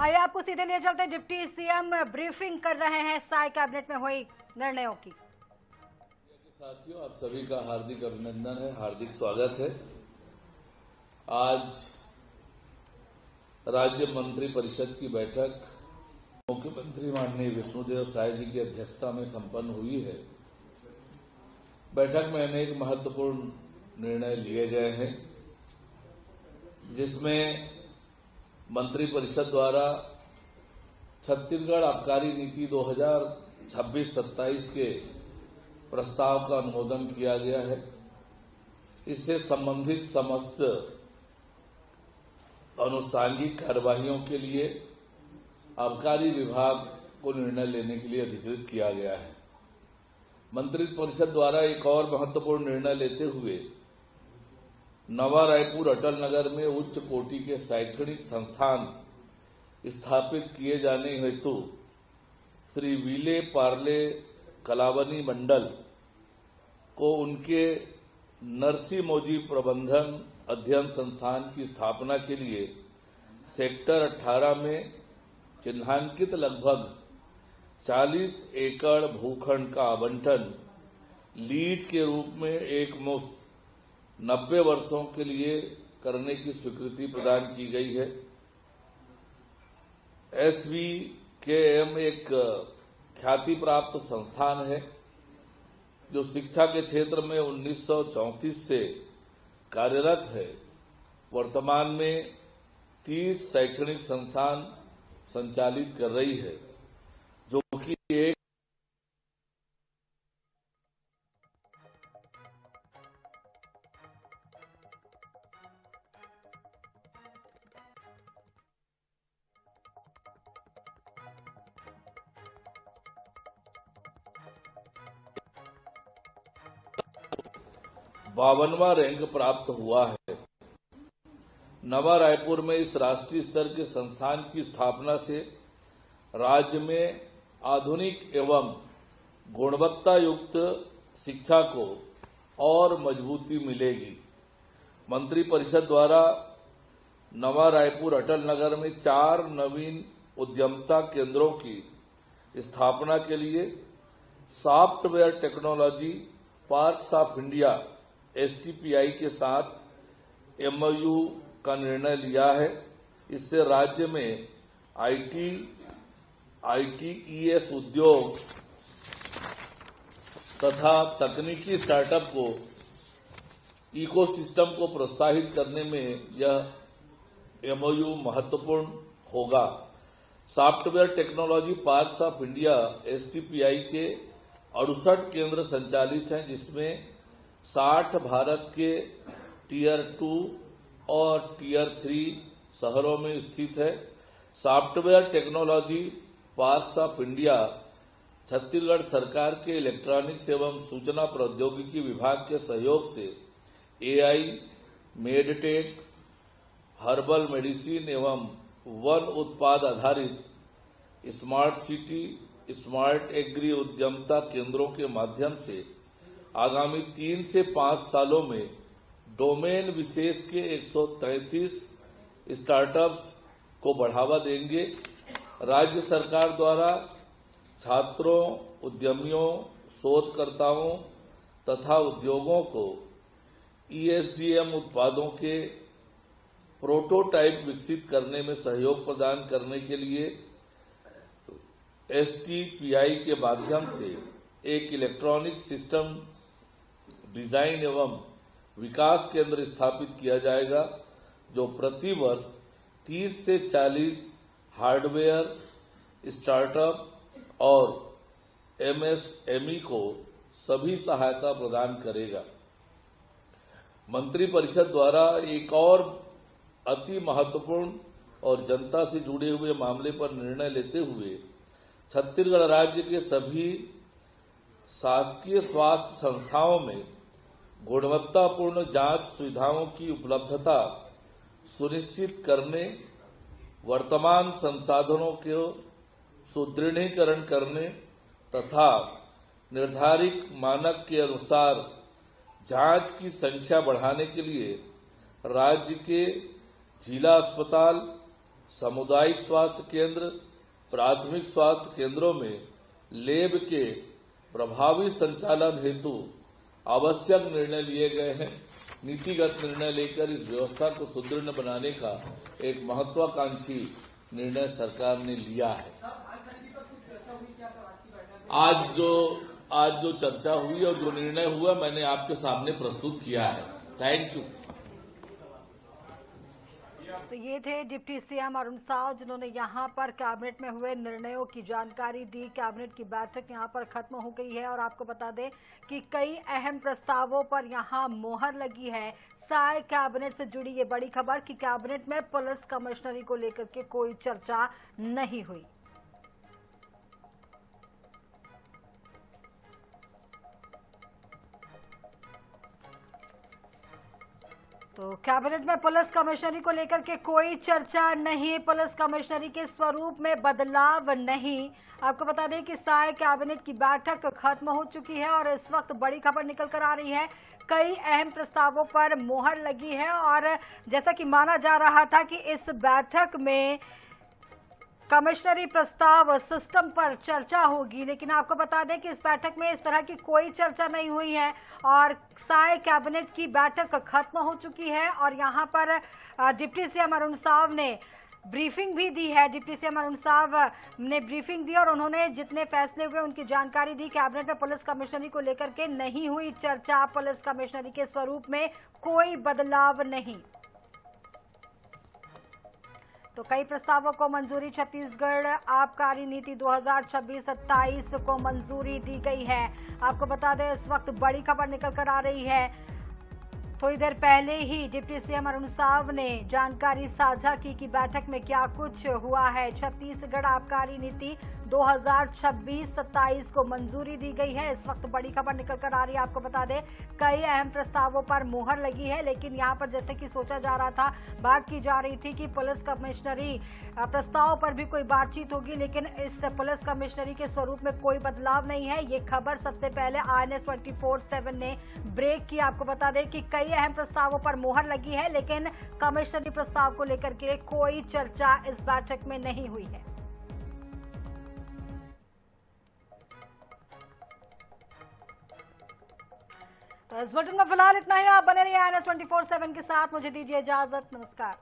आइए आपको सीधे लिए चलते। डिप्टी सीएम ब्रीफिंग कर रहे हैं साय कैबिनेट में हुई निर्णयों की। साथियों, आप सभी का हार्दिक अभिनंदन है, हार्दिक स्वागत है। आज राज्य मंत्री परिषद की बैठक मुख्यमंत्री माननीय विष्णुदेव साय जी की अध्यक्षता में संपन्न हुई है। बैठक में अनेक महत्वपूर्ण निर्णय लिए गए हैं, जिसमें मंत्री परिषद द्वारा छत्तीसगढ़ आबकारी नीति 2026-27 के प्रस्ताव का अनुमोदन किया गया है। इससे संबंधित समस्त अनुषांगिक कार्यवाहियों के लिए आबकारी विभाग को निर्णय लेने के लिए अधिकृत किया गया है। मंत्री परिषद द्वारा एक और महत्वपूर्ण निर्णय लेते हुए नवा रायपुर अटल नगर में उच्च कोटि के शैक्षणिक संस्थान स्थापित किए जाने हेतु श्री विले पार्ले कलावनी मंडल को उनके नरसी मोजी प्रबंधन अध्ययन संस्थान की स्थापना के लिए सेक्टर 18 में चिन्हांकित लगभग 40 एकड़ भूखंड का आवंटन लीज के रूप में एक मुश्त 90 वर्षों के लिए करने की स्वीकृति प्रदान की गई है। SVKM एक ख्याति प्राप्त संस्थान है जो शिक्षा के क्षेत्र में 1934 से कार्यरत है। वर्तमान में 30 शैक्षणिक संस्थान संचालित कर रही है, जो कि एक बावनवा रैंक प्राप्त हुआ है। नवा रायपुर में इस राष्ट्रीय स्तर के संस्थान की स्थापना से राज्य में आधुनिक एवं गुणवत्ता युक्त शिक्षा को और मजबूती मिलेगी। मंत्री परिषद द्वारा नवा रायपुर अटल नगर में 4 नवीन उद्यमता केंद्रों की स्थापना के लिए software technology parks of India STPI के साथ MOU का निर्णय लिया है। इससे राज्य में ITES उद्योग तथा तकनीकी स्टार्टअप को इकोसिस्टम को प्रोत्साहित करने में यह MOU महत्वपूर्ण होगा। Software technology parks of India STPI के 68 केंद्र संचालित हैं, जिसमें 60 भारत के टियर 2 और टियर 3 शहरों में स्थित है। Software technology parks of India Chhattisgarh सरकार के इलेक्ट्रॉनिक्स एवं सूचना प्रौद्योगिकी विभाग के सहयोग से AI, मेडटेक, हर्बल मेडिसिन एवं वन उत्पाद आधारित स्मार्ट सिटी, स्मार्ट एग्री उद्यमता केंद्रों के माध्यम से आगामी 3 से 5 सालों में डोमेन विशेष के 133 स्टार्टअप्स को बढ़ावा देंगे। राज्य सरकार द्वारा छात्रों, उद्यमियों, शोधकर्ताओं तथा उद्योगों को ESDM उत्पादों के प्रोटोटाइप विकसित करने में सहयोग प्रदान करने के लिए STPI के माध्यम से एक इलेक्ट्रॉनिक सिस्टम डिजाइन एवं विकास केंद्र स्थापित किया जाएगा, जो प्रति वर्ष 30 से 40 हार्डवेयर स्टार्टअप और MSME को सभी सहायता प्रदान करेगा। मंत्री परिषद द्वारा एक और अति महत्वपूर्ण और जनता से जुड़े हुए मामले पर निर्णय लेते हुए छत्तीसगढ़ राज्य के सभी शासकीय स्वास्थ्य संस्थाओं में गुणवत्तापूर्ण जांच सुविधाओं की उपलब्धता सुनिश्चित करने, वर्तमान संसाधनों के सुदृढ़ीकरण करने तथा निर्धारित मानक के अनुसार जांच की संख्या बढ़ाने के लिए राज्य के जिला अस्पताल, सामुदायिक स्वास्थ्य केंद्र, प्राथमिक स्वास्थ्य केंद्रों में लैब के प्रभावी संचालन हेतु आवश्यक निर्णय लिए गए हैं। नीतिगत निर्णय लेकर इस व्यवस्था को सुदृढ़ बनाने का एक महत्वाकांक्षी निर्णय सरकार ने लिया है। आज जो चर्चा हुई और जो निर्णय हुआ मैंने आपके सामने प्रस्तुत किया है। Thank you. तो ये थे डिप्टी सीएम अरुण साव, जिन्होंने यहां पर कैबिनेट में हुए निर्णयों की जानकारी दी। कैबिनेट की बैठक यहां पर खत्म हो गई है और आपको बता दें कि कई अहम प्रस्तावों पर यहां मोहर लगी है। साय कैबिनेट से जुड़ी ये बड़ी खबर कि कैबिनेट में पुलिस कमिश्नरी को लेकर के कोई चर्चा नहीं हुई। तो कैबिनेट में पुलिस कमिश्नरी को लेकर के कोई चर्चा नहीं, पुलिस कमिश्नरी के स्वरूप में बदलाव नहीं। आपको बता दें कि साय कैबिनेट की बैठक खत्म हो चुकी है और इस वक्त बड़ी खबर निकल कर आ रही है। कई अहम प्रस्तावों पर मोहर लगी है और जैसा कि माना जा रहा था कि इस बैठक में कमिश्नरी प्रस्ताव सिस्टम पर चर्चा होगी, लेकिन आपको बता दें कि इस बैठक में इस तरह की कोई चर्चा नहीं हुई है और साय कैबिनेट की बैठक खत्म हो चुकी है। और यहां पर डिप्टी सीएम अरुण साव ने ब्रीफिंग भी दी है। डिप्टी सीएम अरुण साव ने ब्रीफिंग दी और उन्होंने जितने फैसले हुए उनकी जानकारी दी। कैबिनेट में पुलिस कमिश्नरी को लेकर के नहीं हुई चर्चा, पुलिस कमिश्नरी के स्वरूप में कोई बदलाव नहीं। तो कई प्रस्तावों को मंजूरी, छत्तीसगढ़ आबकारी नीति 2026-27 को मंजूरी दी गई है। आपको बता दें इस वक्त बड़ी खबर निकल कर आ रही है। थोड़ी देर पहले ही डिप्टी सीएम अरुण साव ने जानकारी साझा की कि बैठक में क्या कुछ हुआ है। छत्तीसगढ़ आबकारी नीति 2026-27 को मंजूरी दी गई है। इस वक्त बड़ी खबर निकल कर आ रही है। आपको बता दें कई अहम प्रस्तावों पर मोहर लगी है, लेकिन यहां पर जैसे कि सोचा जा रहा था, बात की जा रही थी कि पुलिस कमिश्नरी प्रस्ताव पर भी कोई बातचीत होगी, लेकिन इस पुलिस कमिश्नरी के स्वरूप में कोई बदलाव नहीं है। ये खबर सबसे पहले INS 24/7 ने ब्रेक की। आपको बता दें कि कई अहम प्रस्तावों पर मोहर लगी है, लेकिन कमिश्नरी प्रस्ताव को लेकर के कोई चर्चा इस बैठक में नहीं हुई है। तो इस बुलेटिन में फिलहाल इतना ही। आप बने रहिए INS 24/7 के साथ। मुझे दीजिए इजाजत। नमस्कार।